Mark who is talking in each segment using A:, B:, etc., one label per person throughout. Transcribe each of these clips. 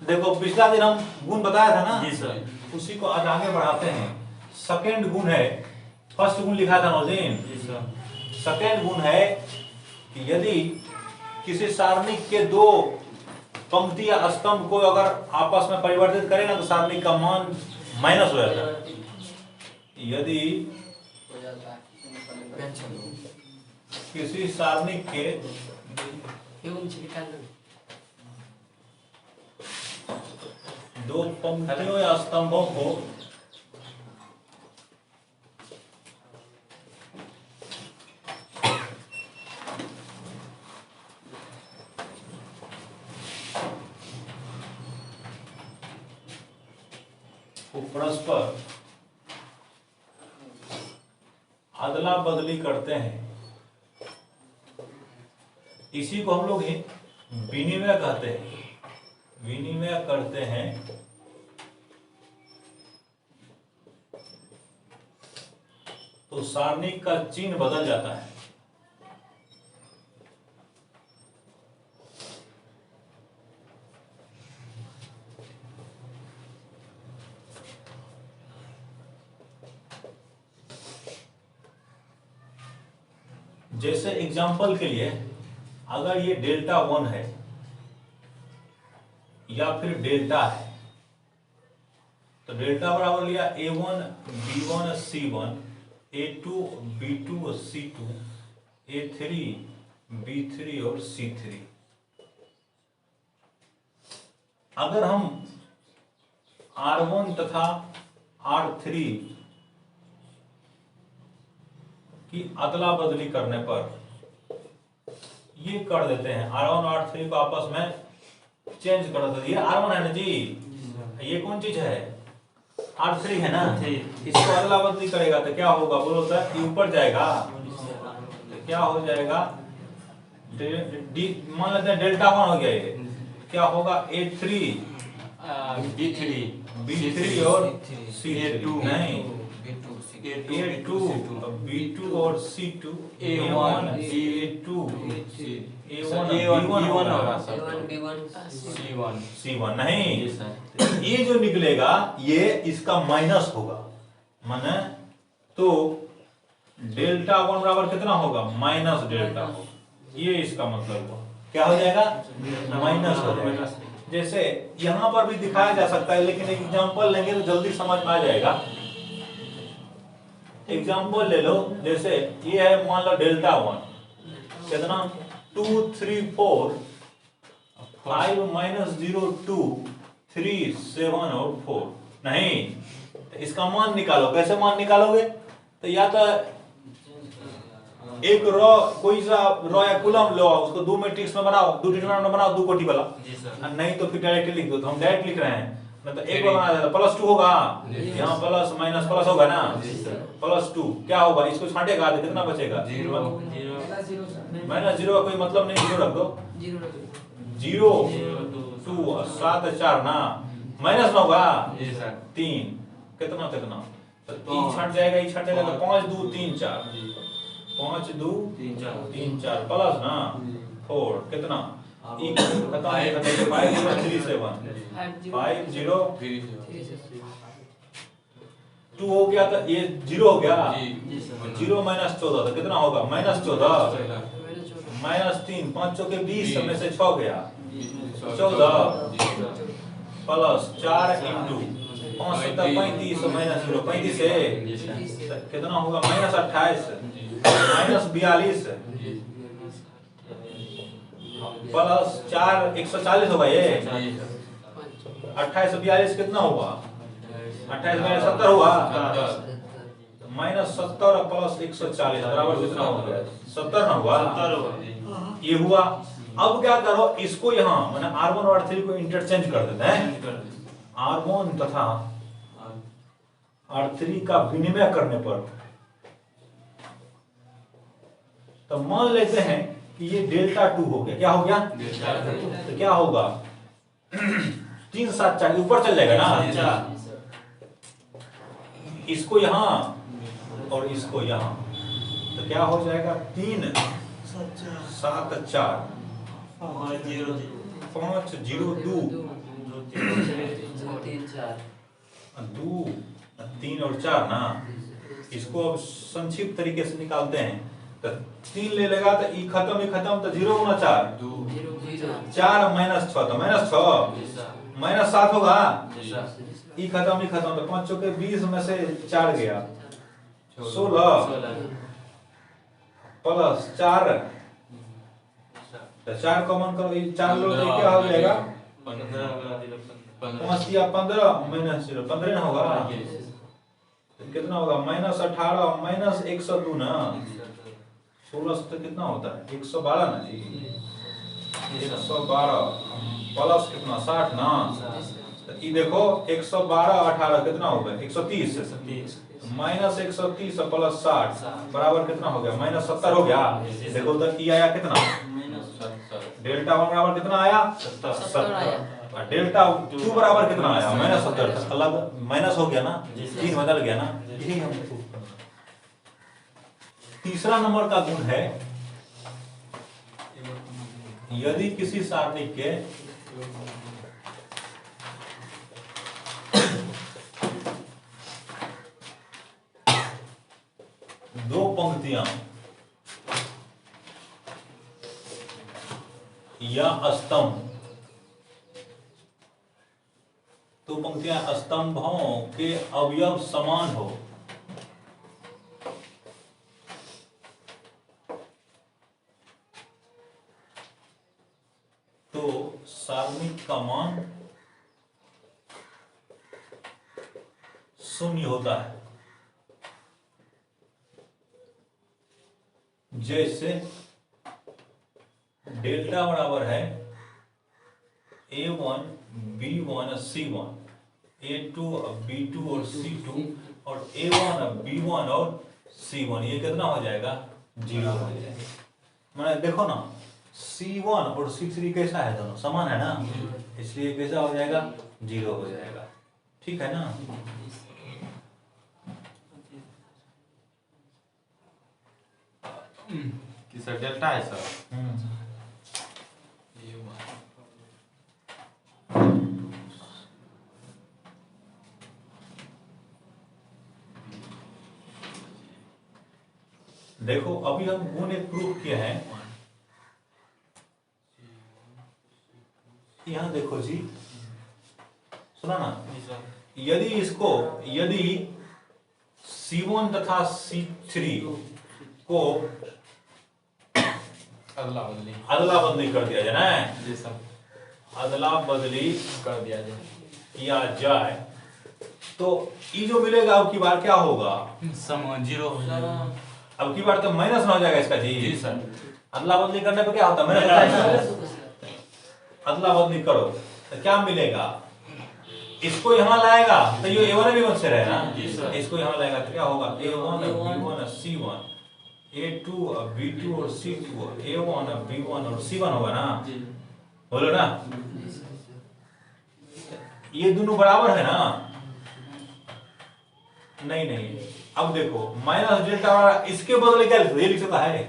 A: देखो पिछला दिन हम गुण बताया था ना
B: जी सर।
A: उसी को आज आगे बढ़ाते हैं। सेकेंड गुण है, फर्स्ट गुण लिखा था नौजीन।
B: जी सर।
A: सेकेंड गुण है कि यदि किसी सारणिक के दो पंक्ति या स्तंभ को अगर आपस में परिवर्तित करें ना तो सारणिक का मान माइनस हो जाता है। यदि किसी सारणिक के दो पंक्तियों या स्तंभों को परस्पर अदला बदली करते हैं, इसी को हम लोग विनिमय कहते हैं। विनिमय करते हैं तो सारणिक का चिन्ह बदल जाता है। जैसे एग्जांपल के लिए अगर ये डेल्टा 1 है या फिर डेल्टा है तो डेल्टा बराबर लिया A1 B1 C1 A2 B2 C2 A3 B3 और C3। अगर हम R1 तथा R3 की अदला बदली करने पर ये कर देते हैं, R1 और R3 को आपस में चेंज कर देते हैं। ये R1 है ना जी, ये कौन चीज है? R3 है ना। इसको अदला बदली करेगा तो क्या होगा बोलो सर? ये ऊपर जाएगा तो क्या हो जाएगा? मान लेते हैं डेल्टा 1 हो गया, ये क्या होगा? A3 B3 और C3 नहीं A2 B2 और C2 A1 A2 A1 होगा C1 नहीं। ये जो निकलेगा ये इसका माइनस होगा, माने तो डेल्टा 1 बराबर कितना होगा? Minus delta. ये इसका मतलब हुआ, क्या हो जाएगा? माइनस हो जाएगा। जैसे यहां पर भी दिखाया जा सकता है, लेकिन एक एग्जांपल लेंगे तो जल्दी समझ में आ जाएगा। एग्जांपल ले लो, जैसे ये है मान लो डेल्टा 1 कितना 2 3 4 5 -0 2 3 7 और 4 नहीं। तो इसका मान निकालो, कैसे मान निकालोगे? तो या तो एक रो कोई सा रो या कॉलम लो, उसको दो मैट्रिक्स में बनाओ, दो डिटरमिनेंट में बनाओ, दो कोटि वाला। नहीं तो फिर डायरेक्ट लिख दो। तो हम डायरेक्ट लिख रहे हैं, मतलब एक बार बना देता -2 होगा, यहाँ प्लस माइनस प्लस होगा ना, +2 क्या होगा? इसको छांटेगा तो कितना बचेगा? -0 का कोई मतलब नहीं, 0 रख दो। 0 2 7 4 ना, माइनस में होगा 3 कितना कितना तो 3 छट जाएगा, ये छट जाएगा तो 5 2 3 4 5 2 3 4 प्लस ना 4 कितना 5 0 3 7 5 0 2 हो गया तो ये 0 हो गया। 0 -14 तो कितना होगा? -14 -3 5 चौके 20 में से 6 गया 14 प्लस 4 इंटू 5 7 35 -0 35 से कितना होगा? -28 -42 प्लस 4 140 होगा। ये 28 42 कितना होगा? 28 में 70 हुआ, -70 प्लस 140 बराबर कितना हो गया? 70 ना हुआ? ये हुआ। अब क्या करो, इसको यहाँ मैंने R1 और R3 को इंटरचेंज कर देते हैं। R1 तथा R3 का विनिमय करने पर तो मान लेते हैं कि ये डेल्टा 2 हो गया। क्या हो गया? तो क्या होगा? 3 7 4 ऊपर चल जाएगा ना, इसको यहाँ और इसको यहाँ, तो क्या हो जाएगा? 3 7 4 5 0 2 2 3 और 4 ना, इसको अब संक्षिप्त तरीके से निकालते हैं। तो 3 ले लेगा तो ई खत्म तो 0 गुना 4 4 माइनस 6 तो माइनस 6 माइनस 7 होगा। ई खत्म तो 5 चौके 20 में से 4 गया 16 प्लस 4 तो 4 कॉमन करो, ये 4 लो तो क्या हो जाएगा 5 या 15 माइनस 0 15 ना होगा। तो कितना होगा माइनस 18 माइनस 102 ना 16 से तो कितना होता है 112 ना जी 112 प्लस कितना 60 ना। तो ये देखो 112 18 कितना होगा 130 माइनस 130 प्लस 60 बराबर कितना हो गया माइनस 70 हो गया। देखो तो ये आया कितना डेल्टा 1 बराबर कितना आया 70 और डेल्टा 2 बराबर कितना आया माइनस 70 अलग माइनस हो गया ना, चीज बदल गया ना। यही हम तीसरा नंबर का गुण है यदि किसी सारणी के दो पंक्तियां या स्तंभ, दो पंक्तियां स्तंभों के अवयव समान हो तो सारणी का मान शून्य होता है। जैसे डेल्टा बराबर है A1 B1 C1 A2 B2 और C2 और A1 B1 और C1, ये कितना हो जाएगा 0 हो जाएगा। मैंने देखो ना C1 और C3 कैसा है दोनों समान है ना, इसलिए कैसा हो जाएगा 0 हो जाएगा। ठीक है ना।
B: सर डेल्टा है सर
A: देखो अभी हम गुण एक प्रूफ किए हैं। यहां देखो जी सुना ना, यदि C1 तथा C3 को अदला बदली कर दिया जाए ना
B: जी सर,
A: अदला बदली
B: कर दिया जाए
A: किया जाए तो ये जो मिलेगा अब की बार क्या होगा
B: सम 0 हो जाएगा।
A: अब की बार तो माइनस ना हो जाएगा इसका जी।
B: जी सर,
A: अदला बदली करने पे क्या होता है माइनस। अदला बदली करो तो क्या मिलेगा, इसको यहाँ लाएगा तो ये A1 B1 से रहेगा, इसको यहाँ लाएगा तो क्या होगा A1 B1 C1 A2 B2 और C2 A1 B1 और C1 होगा ना, बोलो ना। ये दोनों बराबर है ना, नहीं अब देखो माइनस डेल्टा इसके बदले क्या लिख, ये लिख सकता है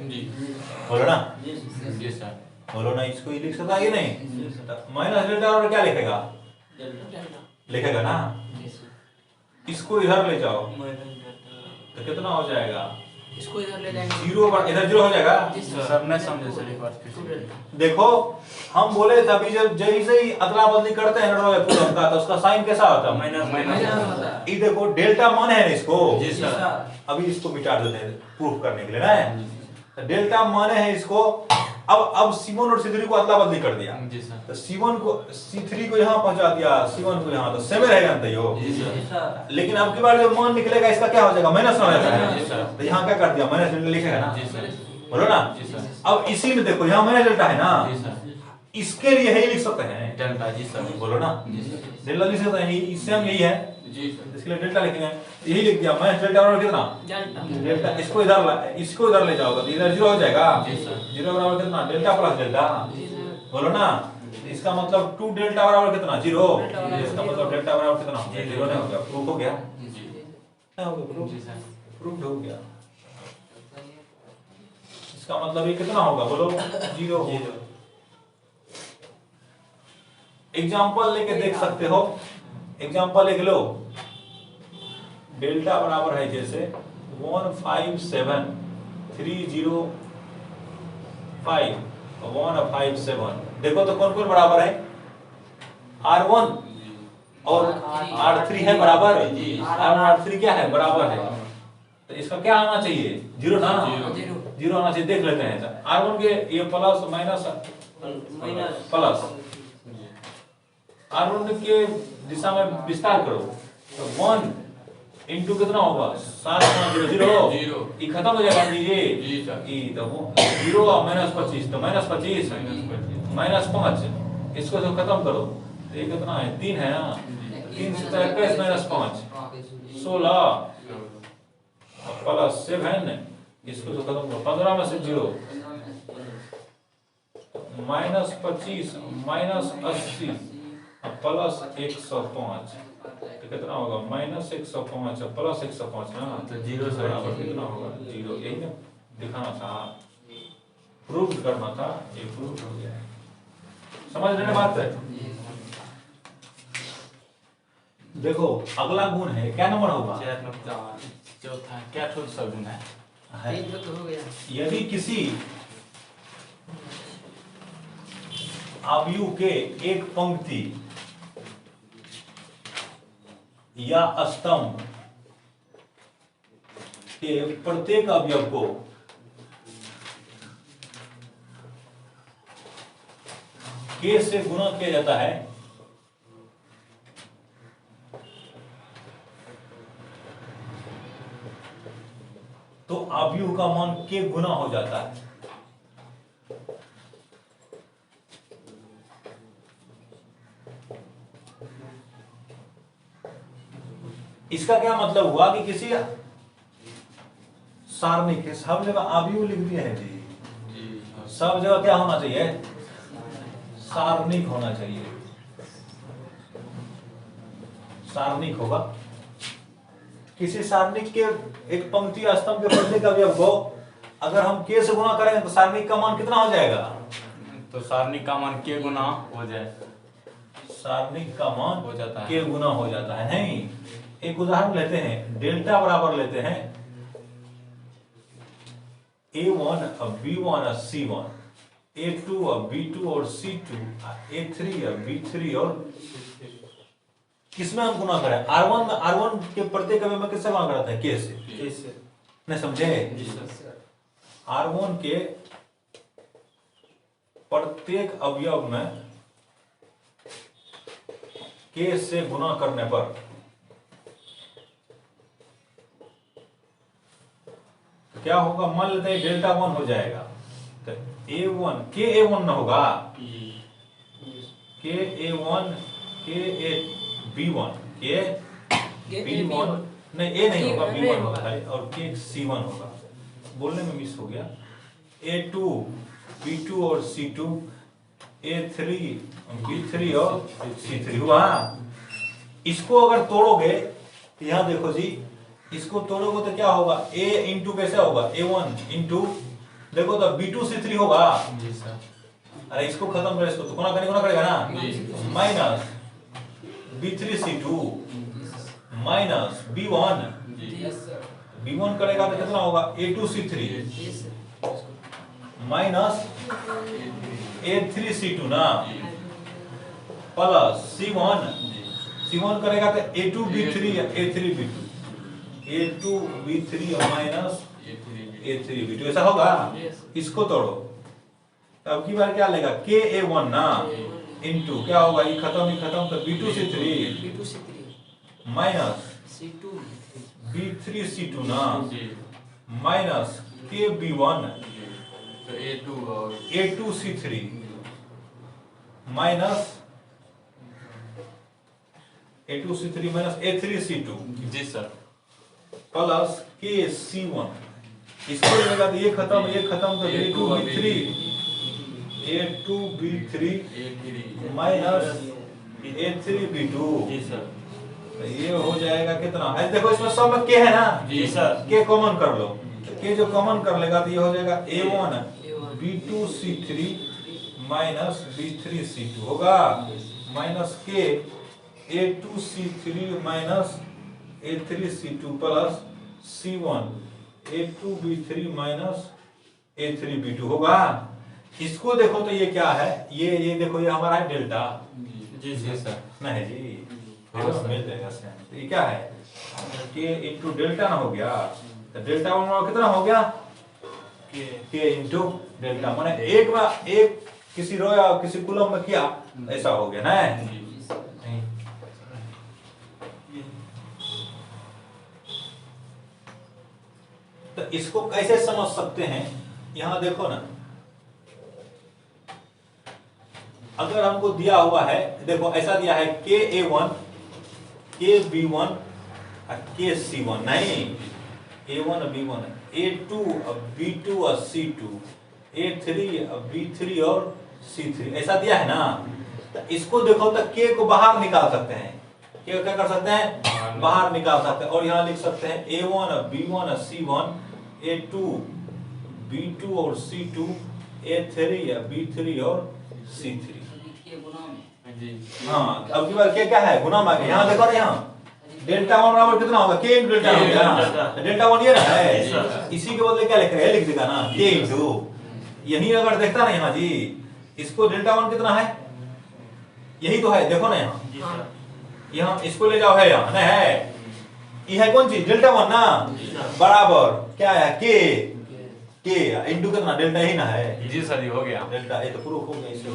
A: बोलो ना।
B: जी सर,
A: बोलो ना, इसको ये लिख सकता है कि नहीं। माइनस डेल्टा और क्या लिखेगा लिखेगा ना, इसको इधर ले जाओ तो कितना हो जाएगा,
C: इसको इधर ले जाएंगे
A: 0 इधर 0 हो जाएगा।
B: सर नहीं समझे सर, एक बार फिर से।
A: देखो हम बोले थे अभी जब जैसे ही अदला बदली करते हैं पूरक का तो उसका साइन कैसा होता है
B: माइनस।
A: ये देखो डेल्टा मान है ना इसको,
B: जी सर,
A: अभी इसको मिटा देते हैं प्रूफ करने के लिए ना, तो डेल्टा माने है इसको। अब C1 और C3 को अदला बदली कर दिया
B: जी सर,
A: तो C1 को C3 को यहाँ पहुंचा दिया, C1 को यहाँ, तो सेम रहेगा ना यो।
B: जी सर,
A: लेकिन अब की बार जो मान निकलेगा इसका क्या हो जाएगा माइनस हो जाएगा,
B: जी सर,
A: तो यहाँ क्या कर दिया माइनस डेल्टा लिखेगा ना,
B: जी सर,
A: बोलो ना।
B: जी सर,
A: अब इसी में देखो यहाँ माइनस डेल्टा है ना,
B: जी सर,
A: इसके लिए है लिख सकते हैं
B: डेल्टा। जी सर,
A: बोलो ना,
B: जी सर,
A: डेल्टा लिख सकते हैं, इससे हम यही है
B: जी सर,
A: इसके लिए डेल्टा लिखेंगे, यही लिख दिया माइनस डेल्टा बराबर कितना डेल्टा, इसको इधर ले जाओगे तो इधर 0 हो जाएगा।
B: जी सर,
A: 0 बराबर कितना डेल्टा प्लस डेल्टा, बोलो ना। इसका मतलब 2 डेल्टा बराबर कितना 0, इसका मतलब डेल्टा बराबर कितना 0 नहीं हो गया, प्रूफ हो गया
B: जी
A: नहीं हो गया,
B: जी सर,
A: प्रूफ हो गया। इसका मतलब ये कितना होगा बोलो 0 होगा। एग्जांपल लेके देख सकते हो, एग्जाम्पल एक लो, डेल्टा बराबर है जैसे 157,305 157। देखो तो कौन कौन बराबर है, R1 और R3 है बराबर, R1 R3 क्या है बराबर है, तो इसका क्या आना चाहिए, जीरो ना, जीरो आना चाहिए। देख लेते हैं R1 के ये प्लस माइनस प्लस, R1 के दिशा में विस्तार करो तो 1 इंटू कितना होगा 7,0 ये खत्म हो जाएगा लीजिए, तो 0 और -25 तो -25 -5, इसको तो खत्म करो तो ये कितना है 3 है ना, 3 से 21 -5 16 प्लस 7, इसको तो खत्म करो 15 में से 0 -25 -80 प्लस 105 तो कितना होगा -105 प्लस 105 ना,
B: तो 0 से
A: बराबर कितना होगा 0। यही ना दिखाना था, प्रूव करना था, ये प्रूव हो गया। समझ रहे बात है। देखो अगला गुण है, क्या नंबर होगा,
B: चौथा क्या ठोस सा गुण है,
A: यदि किसी अवयव के एक पंक्ति या स्तंभ के प्रत्येक अवयव को के से गुणा किया जाता है तो अवयव का मान के गुना हो जाता है। इसका क्या मतलब हुआ कि किसी सारणिक के सब जगह अवयव लिख दिए हैं जी, सब जगह क्या होना चाहिए, सारणिक होना चाहिए, सारणिक होगा। किसी सारणिक के एक पंक्ति या स्तंभ के प्रत्येक अवयव को अगर हम के से गुणा करेंगे तो सारणिक का मान कितना हो जाएगा,
B: तो सारणिक का मान के गुना हो जाए,
A: सारणिक का मान
B: हो जाता है,
A: के गुना हो जाता है। नहीं, एक उदाहरण लेते हैं, डेल्टा बराबर लेते हैं A1 और B1 और C1, A2 और B2 और C2, A3 और B3 और किसमें हम गुना करें, R1 में, R1 के प्रत्येक अवयव में किससे गुना करा था, के से, नहीं समझे, R1 के प्रत्येक अवयव में के से गुना करने पर क्या होगा, मान लेते हैं डेल्टा 1 हो जाएगा तो A1 के A1 ना होगा, के A1 के B1 के B1 नहीं, A नहीं होगा, B1 होगा और के C1 होगा, बोलने में मिस हो गया। A2 B2 और C2, A3 B3 और C3 हुआ। इसको अगर तोड़ोगे तो यहां देखो जी, इसको तोड़ोगे तो क्या होगा, A इंटू कैसे होगा, A1 इंटू देखो तो B2 C3 होगा
B: जी सर।
A: अरे इसको खत्म करें, इसको तो गुना करेगा ना, minus B3 C2 minus B1 B1 करेगा तो कितना होगा, A2 C3 minus A3 C2 ना, प्लस C1 करेगा तो A2 B3 A3 B2 A2 B3 minus A3 B2 ऐसा होगा। इसको तोड़ो अब की बार क्या लेगा, के A1 ना इंटू क्या होगा, ये खत्म तो B2 C3 minus B3 C2 ना माइनस के B1
B: तो
A: A2 C3 minus A2 C3 minus A3 C2
B: जी सर,
A: प्लस के C1, इसको लेगा तो ये खत्म तो A2 B3 minus A3 B2
B: जी सर,
A: तो ये हो जाएगा कितना, ऐसे देखो इसमें सब में के है ना
B: जी सर,
A: के कॉमन कर लो, के जो कॉमन कर लेगा तो ये हो जाएगा A1 B2 C3 minus B3 C2 होगा, माइनस के A2C3 minus A3C2 plus C1 A2B3 minus A3B2 होगा। इसको देखो तो ये क्या है, ये देखो ये हमारा है डेल्टा।
B: जी सर।
A: नहीं जी, देखो मिल जाएगा सेम। तो ये क्या है K इंटू डेल्टा ना हो गया, तो डेल्टा वन कितना हो गया K इंटू डेल्टा, माने एक बार एक किसी रो या किसी कॉलम में किया ऐसा हो गया ना। तो इसको कैसे समझ सकते हैं, यहां देखो ना, अगर हमको दिया हुआ है, देखो ऐसा दिया है KA1 KB1 और KC1, नहीं A1 B1 A2 B2 और C2 A3 B3 और C3 ऐसा दिया है ना। तो इसको देखो तो K को बाहर निकाल सकते हैं, K क्या कर सकते हैं, बाहर निकाल सकते हैं, और यहाँ लिख सकते हैं A1 B1 और C1 A2 B2 और C2 A3 B3 और C3। हाँ, अब की बार क्या है, गुना में यहाँ देखो ना, यहाँ डेल्टा वन बराबर कितना होगा, K इंटू डेल्टा हो गया, डेल्टा वन ये ना है, इसी के बदले क्या लिख रहे हैं, लिख देगा ना K इंटू, यही अगर देखता ना यहाँ जी, इसको डेल्टा वन कितना है, यही तो है, देखो ना यहाँ इसको ले जाओ, है यहाँ नहीं है, ये है कौन चीज, डेल्टा वन ना, बराबर क्या है K इंटू कितना, डेल्टा ही ना है।
B: जी सर, ये हो गया
A: डेल्टा, ये तो प्रूफ हो गया इससे।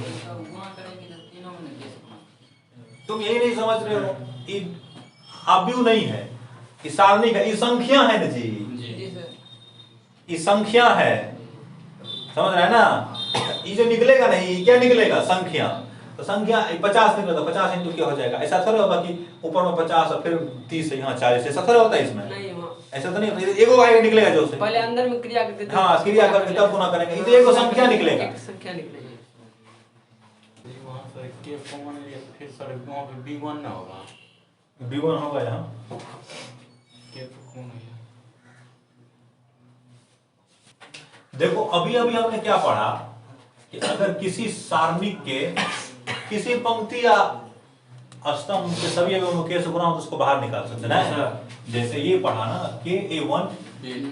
A: तुम यही नहीं समझ रहे हो, ये अव्यू नहीं है, ये सारणी का, ये संख्या है ना जी, ये संख्या है, समझ रहे हैं ना। ये जो निकलेगा नहीं, क्या निकलेगा, संख्या। तो संख्या 50 निकला तो 50 इंटू क्या हो जाएगा, ऐसा थोड़ा होगा कि ऊपर में 50 और फिर 30 है, यहाँ 40, ऐसा थोड़ा होता है इसमें, ऐसा तो नहीं, एगो आएगा निकलेगा जो से
C: पहले अंदर में क्रिया करते थे,
A: हाँ क्रिया करके तब पुनः करेंगे, ये तो एगो संख्या निकलेगा,
C: एक संख्या निकलेगी।
B: वहाँ सर K कॉमन है, फिर सर वहाँ पे B1 ना होगा,
A: B1 होगा यहाँ,
B: K तो कौन है।
A: देखो अभी हमने क्या पढ़ा कि अगर किसी सारणी के किसी पंक्ति या स्तंभ के सभी अवयवों के से गुणा हो तो उसको बाहर निकाल सकते हैं ना। जैसे ये पढ़ा ना KA1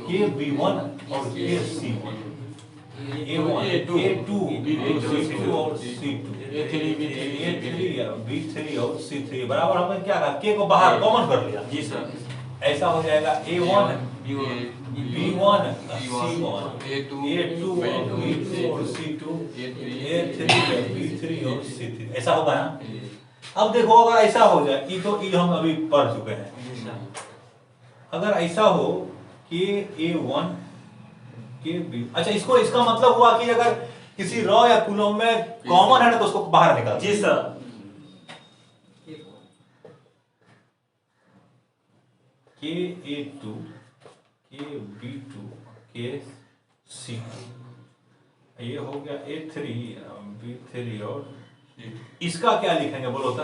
A: KB1 और KC1 A1 A2 B2 और C2 A3 B3 और C3 बराबर हमने क्या कहा, K को बाहर कॉमन कर लिया।
B: जी सर।
A: ऐसा हो जाएगा A1 B1 C1 A2 B2 और C2 A3 B3 और C3 ऐसा होगा ना। अब देखो अगर ऐसा हो जाए, ये तो ये हम अभी पढ़ चुके हैं, अगर ऐसा हो कि A1 के B, अच्छा इसको इसका मतलब हुआ कि अगर किसी रॉ या कॉलम में कॉमन है ना तो उसको बाहर निकाल।
B: जी सर।
A: KA2 KB2 KC2 ये हो गया A3 B3 और इसका क्या लिखेंगे बोलो तो।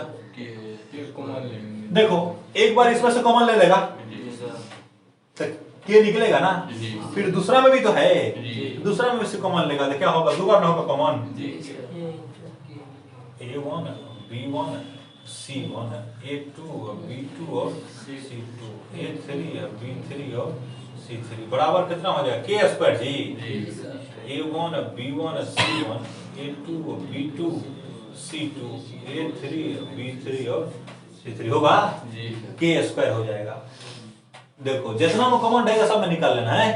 B: कॉमन लेंगे।
A: देखो एक बार इसमें से कॉमन ले लेगा तो K निकलेगा ना, फिर दूसरा में भी तो है, दूसरा में से कॉमन लेगा तो क्या होगा, दो बार ना होगा common. A1 B1 C1 A2 B2 और C2 A3 B3 और C3 बराबर कितना हो जाएगा K स्क्वायर जी। A1 B1 C1 A2 B2 C2 A3 B3 और C3 होगा, K स्क्वायर हो जाएगा। देखो जितना में कॉमन रहेगा सब में निकाल लेना है।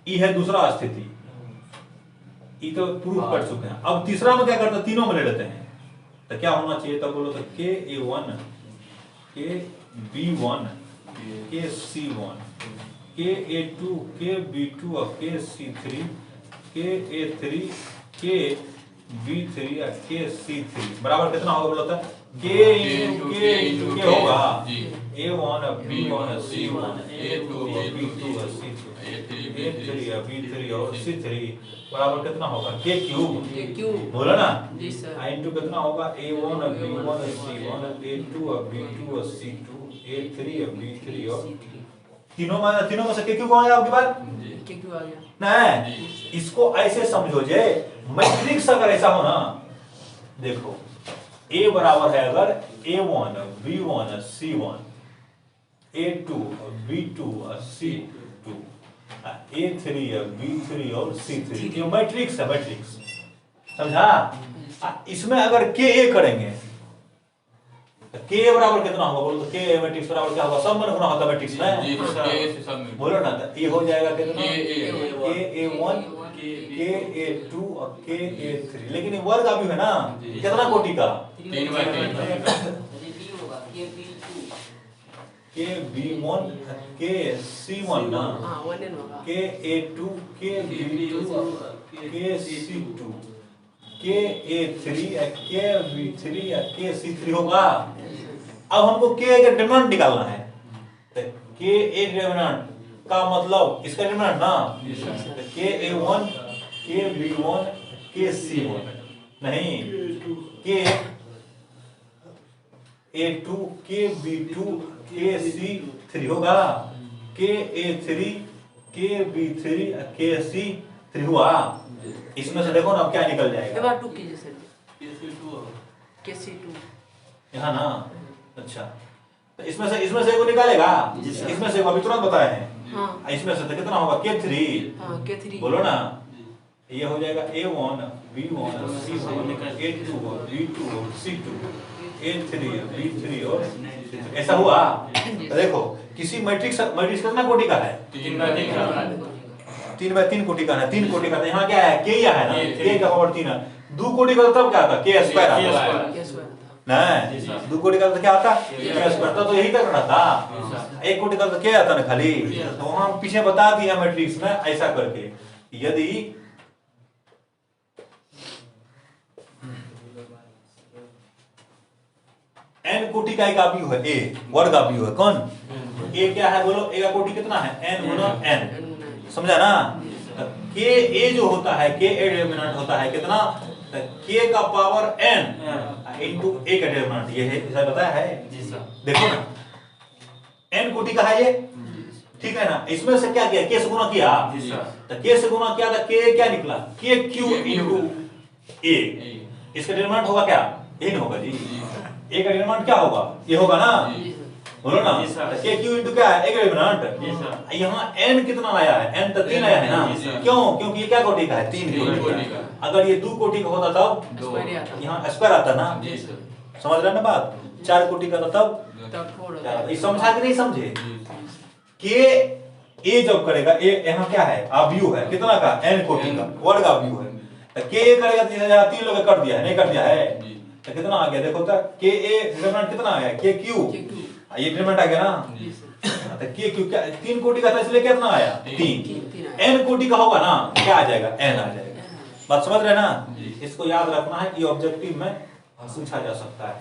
A: ये है दूसरा स्थिति, ये तो प्रूफ कर चुके हैं। अब तीसरा में क्या करते हैं, तीनों में ले लेते हैं तो क्या होना चाहिए, तब बोलो तो KA1 KB1 KC1 KA2 KB2 और KC3 KA3 KB3 और KC3 बराबर कितना होगा बोलो तो K इंटू K होगा A1 B1 C1 A2 B2 और C2 A3 B3 और C3 बराबर कितना होगा K क्यूब, बोला ना
C: जी सर।
A: इंटू कितना होगा A1 B1 C1 A2 B2 और C2 A3 B3 और तीनों में से K क्यूब आ गया आपके पास,
C: K क्यों आ गया
A: नहीं इसको ऐसे समझो जे मैट्रिक्स अगर ऐसा हो ना, देखो ए बराबर है अगर A1 B1 C1 A2 B2 C2 A3 B3 और C3 ये मैट्रिक्स है, मैट्रिक्स समझा। इसमें अगर के ए करेंगे के बराबर कितना होगा बोलो तो के मैट्रिक्स बराबर क्या होगा, सब में गुना होता है मैट्रिक्स में, बोलो ना। तो ये हो जाएगा कितना के A1 के A2 और के A3, लेकिन ये वर्ग अभी है ना कितना कोटि का
B: 3/3
A: के B1 के C1 ना
C: हाँ 1 n होगा।
A: के A2 के B2 के C2 के A3 के B3 या के C3 होगा। अब हमको के का डिटरमिनेंट निकालना है, तो के ए डिटरमिनेंट का मतलब इसका डिटरमिनेंट ना के A1 के B1 के C1 नहीं के A2 के B2 के C3 होगा, के A3 के B3 के C3 हुआ। इसमें से देखो ना अब क्या निकल जाएगा,
C: बार 2 कीजिए सर के C2
A: यहाँ ना। अच्छा तो इसमें से एगो निकालेगा, इसमें से एगो अभी तुरंत बताए हैं।
C: हाँ
A: इसमें से तो कितना होगा K3
C: हाँ K3
A: बोलो ना, ये हो जाएगा A1 B1 C1 A2 B2 C2 A3 B3 और C3 ऐसा हुआ। तो देखो किसी मैट्रिक्स कितना कोटि का है 3/3 कोटि का है, 3 कोटि का। यहाँ क्या है के या है ना, के का पावर 3 है। 2 कोटि का तब क्या आता के स्क्वायर आता
C: के स्क्वायर
A: नहीं, 2 कोटि का तो क्या आता के स्क्वायर, तो यही तक रहता। 1 कोटि का तो क्या आता ना खाली। तो हम पीछे बता दिया मैट्रिक्स में ऐसा करके, यदि n कोटि का एक अवयव है, a वर्ग अवयव है कौन, a क्या है बोलो, a का कोटि कितना है n गुना n, समझा ना। के ए जो होता है के ए डिटरमिनेंट होता है कितना, के का पावर n इनटू ए का डिटरमिनेंट, ये है इसे बताया है
B: जी सर।
A: देखो ना n कोटि का है ये, ठीक है ना। इसमें से क्या किया के से गुणा किया,
B: जी सर।
A: तो के से गुणा किया था के क्या निकला के क्यू इनटू ए, इसका डिटरमिनेंट होगा क्या ये नहीं होगा जी, ए का डिटरमिनेंट क्या होगा ये होगा ना, बोलो ना। के क्यू इनटू क्या है ए का डिटरमिनेंट। यहाँ n कितना आया है, n तो 3 आया है ना, क्यों, क्योंकि ये क्या कोटि का है 3 कोटि का। अगर ये 2 कोटि का होता तब यहाँ स्क्वायर आता ना, समझ रहे ना बात। 4 कोटि का था तब, ये समझा कि नहीं समझे। के ए जब करेगा ए यहाँ क्या है अवयव है कितना का n कोटि का वर्ग अवयव है, तो के ए करेगा 3 लोग कर दिया है, नहीं कर दिया है तो कितना आ गया देखो, तो के ए डिटरमिनेंट कितना आया के क्यू, ये डिटरमिनेंट आ गया ना। तो के क्यू क्या 3 कोटि का था इसलिए कितना आया 3, n कोटि का होगा ना क्या आ जाएगा n आ जाएगा। बात समझ रहे ना। इसको याद रखना है, ये ऑब्जेक्टिव में पूछा जा सकता है।